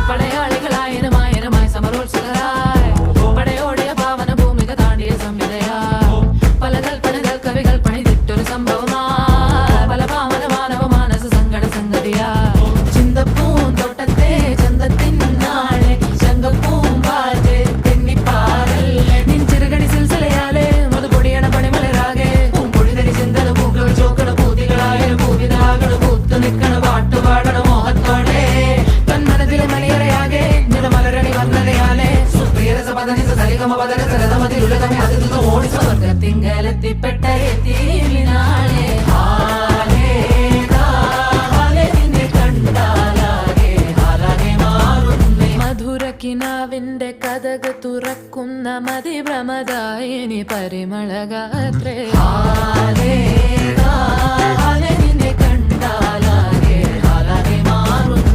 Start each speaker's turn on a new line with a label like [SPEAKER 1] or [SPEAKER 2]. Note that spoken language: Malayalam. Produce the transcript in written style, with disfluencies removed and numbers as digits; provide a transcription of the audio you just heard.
[SPEAKER 1] പടയാളികളായനുമായനുമായി സമരോത്സുകരായി പടയോടിയ പാവന ഭൂമിക താണ്ടിയ സംവിധയായി പല കൽപ്പനകൾ കവികൾ പണിതിട്ടൊരു സംഭവമായി പല പാവന മാനവ മാനസ സങ്കട സംഗതിയാ ചിന്തപ്പൂന്തോട്ടത്തെ ചന്തത്തിൻ നാളെ ശങ്കപ്പൂമ്പാറ്റ് തെന്നിപ്പാറല്ലേ നിൻ ചെറുകടി സിൽസിലയാലെ മധുപൊടിയണ പണിമലരാകെ പൂമ്പൊഴിതരി ചിന്തന പൂക്കൾ ചോക്കണ പൂതികളായ പൂവിതാകണ പൂത്തു നിൽക്കണ പാട്ടുപാടണ മോഹത്തോടെ തന്മനത്തിലെ മലയറയാകെ നിറമലരണി വന്നതയാലെ സുപ്രിയരസ പദനിസ സരിഗമ പദന സരതമതിലുലകമേ അതിഥിത ഓടി സ്വർഗത്തിങ്കലെത്തിപ്പെട്ട എത്തിനാളെ മധുരക്കിനാവിന്റെ കഥക് തുറക്കുന്ന മതിഭ്രമദായിനി പരിമളഗാത്രേ